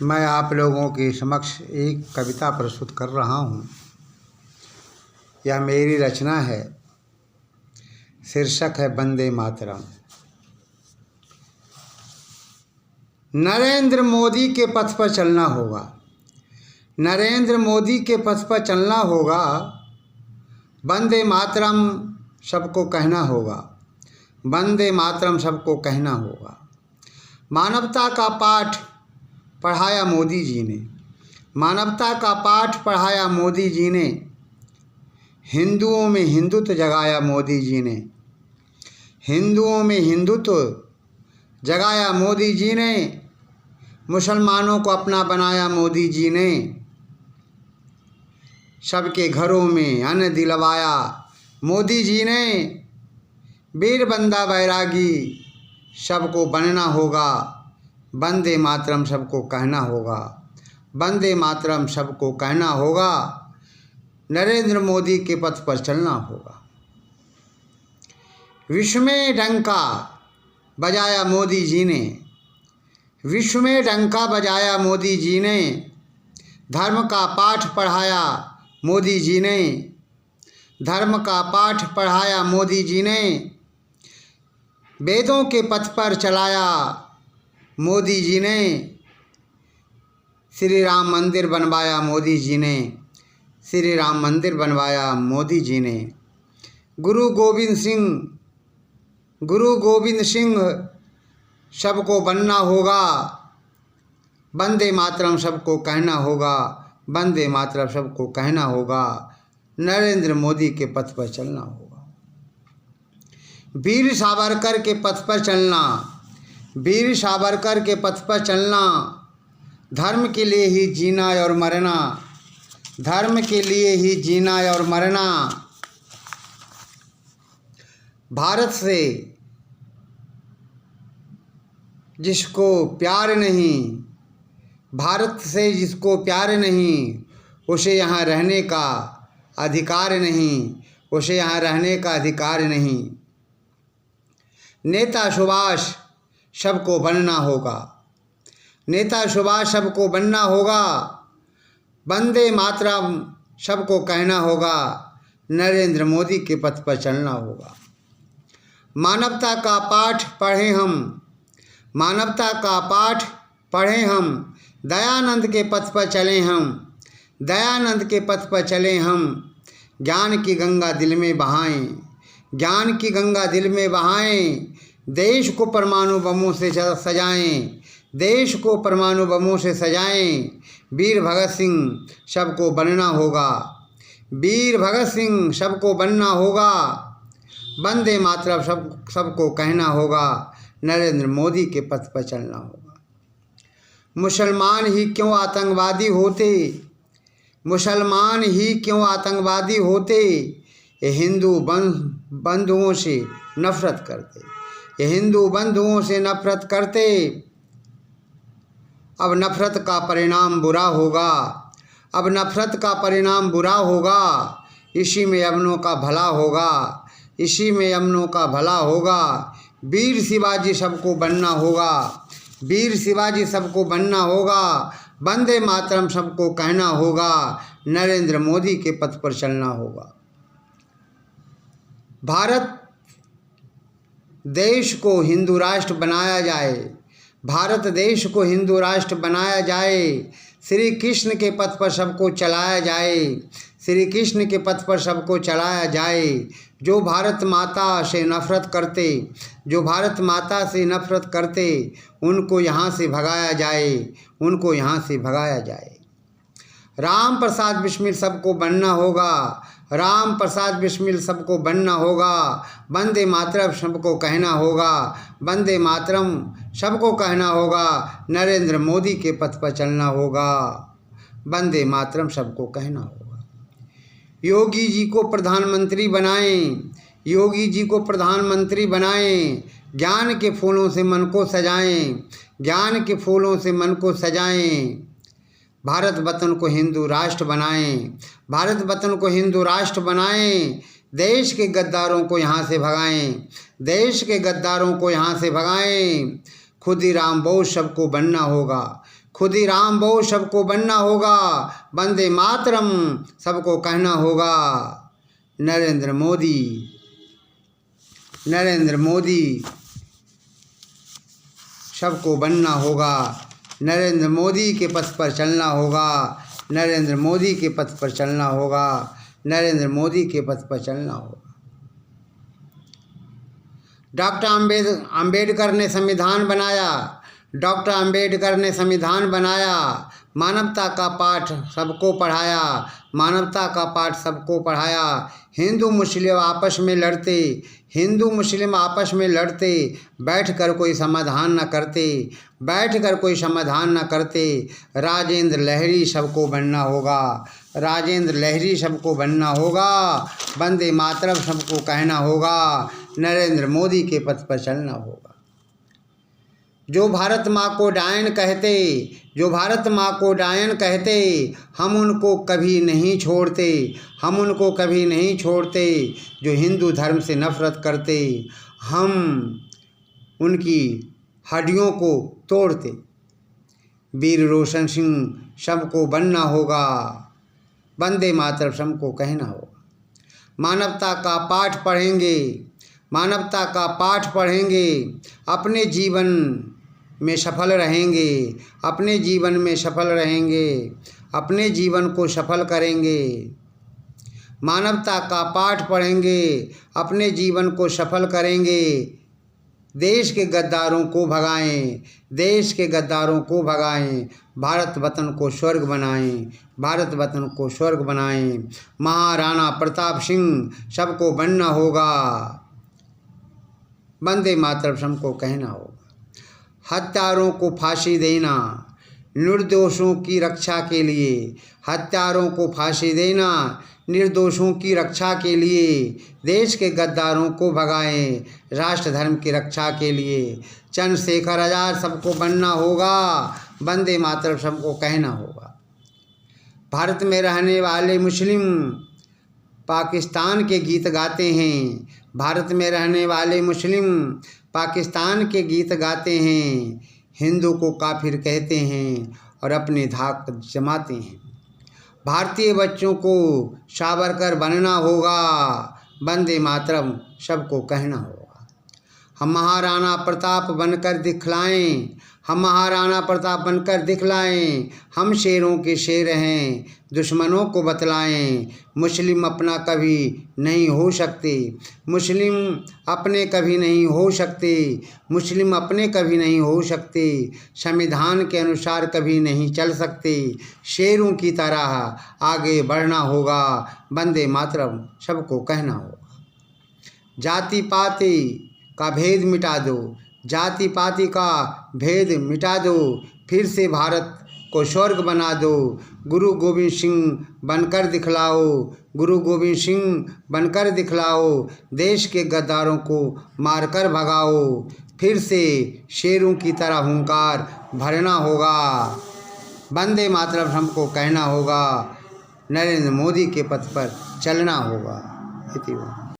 मैं आप लोगों के समक्ष एक कविता प्रस्तुत कर रहा हूँ। यह मेरी रचना है। शीर्षक है वंदे मातरम। नरेंद्र मोदी के पथ पर चलना होगा। नरेंद्र मोदी के पथ पर चलना होगा। वंदे मातरम सबको कहना होगा। वंदे मातरम सबको कहना होगा। मानवता का पाठ पढ़ाया मोदी जी ने। मानवता का पाठ पढ़ाया मोदी जी ने। हिंदुओं में हिंदुत्व जगाया मोदी जी ने। हिंदुओं में हिंदुत्व जगाया मोदी जी ने। मुसलमानों को अपना बनाया मोदी जी ने। सबके घरों में अन्न दिलवाया मोदी जी ने। वीर बंदा बैरागी सबको बनना होगा। वंदे मातरम सबको कहना होगा। वंदे मातरम सबको कहना होगा। नरेंद्र मोदी के पथ पर चलना होगा। विश्व में डंका बजाया मोदी जी ने। विश्व में डंका बजाया मोदी जी ने। धर्म का पाठ पढ़ाया मोदी जी ने। धर्म का पाठ पढ़ाया मोदी जी ने। वेदों के पथ पर चलाया मोदी जी ने। श्री राम मंदिर बनवाया मोदी जी ने। श्री राम मंदिर बनवाया मोदी जी ने। गुरु गोविंद सिंह सबको बनना होगा। वंदे मातरम सबको कहना होगा। वंदे मातरम सबको कहना होगा। नरेंद्र मोदी के पथ पर चलना होगा। वीर सावरकर के पथ पर चलना। वीर सावरकर के पथ पर चलना। धर्म के लिए ही जीना और मरना। धर्म के लिए ही जीना और मरना। भारत से जिसको प्यार नहीं, भारत से जिसको प्यार नहीं, उसे यहाँ रहने का अधिकार नहीं। उसे यहाँ रहने का अधिकार नहीं। नेता सुभाष सबको बनना होगा। नेता सुभाष सबको बनना होगा। वंदे मातरम सबको कहना होगा। नरेंद्र मोदी के पथ पर चलना होगा। मानवता का पाठ पढ़ें हम। मानवता का पाठ पढ़ें हम। दयानंद के पथ पर चलें हम। दयानंद के पथ पर चलें हम। ज्ञान की गंगा दिल में बहाएं। ज्ञान की गंगा दिल में बहाएं। देश को परमाणु बमों से सजाएं। देश को परमाणु बमों से सजाएं। वीर भगत सिंह सबको बनना होगा। वीर भगत सिंह सबको बनना होगा। वंदे मातरम सबको कहना होगा। नरेंद्र मोदी के पथ पर चलना होगा। मुसलमान ही क्यों आतंकवादी होते। मुसलमान ही क्यों आतंकवादी होते। ये हिंदू बंधुओं से नफरत करते। ये हिंदू बंधुओं से नफरत करते। अब नफरत का परिणाम बुरा होगा। अब नफरत का परिणाम बुरा होगा। इसी में अमनों का भला होगा। इसी में अमनों का भला होगा। वीर शिवाजी सबको बनना होगा। वीर शिवाजी सबको बनना होगा। वंदे मातरम सबको कहना होगा। नरेंद्र मोदी के पथ पर चलना होगा। भारत देश को हिंदू राष्ट्र बनाया जाए। भारत देश को हिंदू राष्ट्र बनाया जाए। श्री कृष्ण के पथ पर सबको चलाया जाए। श्री कृष्ण के पथ पर सबको चलाया जाए। जो भारत माता से नफरत करते, जो भारत माता से नफरत करते, उनको यहाँ से भगाया जाए। उनको यहाँ से भगाया जाए। राम प्रसाद बिस्मिल सबको बनना होगा। राम प्रसाद बिस्मिल सबको बनना होगा। वंदे मातरम सबको कहना होगा। वंदे मातरम सबको कहना होगा। नरेंद्र मोदी के पथ पर चलना होगा। वंदे मातरम सबको कहना होगा। योगी जी को प्रधानमंत्री बनाएं। योगी जी को प्रधानमंत्री बनाएं। ज्ञान के फूलों से मन को सजाएं। ज्ञान के फूलों से मन को सजाएं। भारत वतन को हिंदू राष्ट्र बनाएं। भारत वतन को हिंदू राष्ट्र बनाएं। देश के गद्दारों को यहाँ से भगाएं। देश के गद्दारों को यहाँ से भगाएं। खुदीराम बोस सबको बनना होगा। खुदीराम बोस सबको बनना होगा, वंदे मातरम सबको कहना होगा। नरेंद्र मोदी सबको बनना होगा, नरेंद्र मोदी के पथ पर चलना होगा, नरेंद्र मोदी के पथ पर चलना होगा, नरेंद्र मोदी के पथ पर चलना होगा। डॉक्टर अंबेडकर ने संविधान बनाया, डॉक्टर अंबेडकर ने संविधान बनाया, मानवता का पाठ सबको पढ़ाया, मानवता का पाठ सबको पढ़ाया। हिंदू मुस्लिम आपस में लड़ते, हिंदू मुस्लिम आपस में लड़ते, बैठकर कोई समाधान न करते, बैठकर कोई समाधान न करते। राजेंद्र लहरी सबको बनना होगा, राजेंद्र लहरी सबको बनना होगा, वंदे मातरम सबको कहना होगा, नरेंद्र मोदी के पथ पर चलना होगा। जो भारत माँ को डायन कहते, जो भारत माँ को डायन कहते, हम उनको कभी नहीं छोड़ते, हम उनको कभी नहीं छोड़ते। जो हिंदू धर्म से नफरत करते, हम उनकी हड्डियों को तोड़ते। वीर रोशन सिंह सबको बनना होगा, वंदे मातरम सबको कहना होगा। मानवता का पाठ पढ़ेंगे, मानवता का पाठ पढ़ेंगे, अपने जीवन में सफल रहेंगे, अपने जीवन में सफल रहेंगे, अपने जीवन को सफल करेंगे। मानवता का पाठ पढ़ेंगे, अपने जीवन को सफल करेंगे। देश के गद्दारों को भगाएं, देश के गद्दारों को भगाएं, भारत वतन को स्वर्ग बनाएं, भारत वतन को स्वर्ग बनाएं। महाराणा प्रताप सिंह सबको बनना होगा, वंदे मातरम सबको कहना होगा। हत्यारों को फांसी देना, निर्दोषों की रक्षा के लिए, हत्यारों को फांसी देना, निर्दोषों की रक्षा के लिए। देश के गद्दारों को भगाएं, राष्ट्र धर्म की रक्षा के लिए। चंद्रशेखर आज़ाद सबको बनना होगा, वंदे मातरम सबको कहना होगा। भारत में रहने वाले मुस्लिम पाकिस्तान के गीत गाते हैं, भारत में रहने वाले मुस्लिम पाकिस्तान के गीत गाते हैं। हिंदू को काफिर कहते हैं और अपनी धाक जमाते हैं। भारतीय बच्चों को सावरकर बनना होगा, वंदे मातरम सबको कहना होगा। हम महाराणा प्रताप बनकर दिखलाएं, हम महाराणा प्रताप बनकर दिखलाएं। हम शेरों के शेर हैं, दुश्मनों को बतलाएं। मुस्लिम अपना कभी नहीं हो सकते, मुस्लिम अपने कभी नहीं हो सकते, मुस्लिम अपने कभी नहीं हो सकते। संविधान के अनुसार कभी नहीं चल सकते। शेरों की तरह आगे बढ़ना होगा, वंदे मातरम सबको कहना होगा। जाति पाति का भेद मिटा दो, जाति पाति का भेद मिटा दो, फिर से भारत को स्वर्ग बना दो। गुरु गोविंद सिंह बनकर दिखलाओ, गुरु गोविंद सिंह बनकर दिखलाओ। देश के गद्दारों को मारकर भगाओ, फिर से शेरों की तरह हुंकार भरना होगा, वंदे मातरम हमको कहना होगा। नरेंद्र मोदी के पथ पर चलना होगा।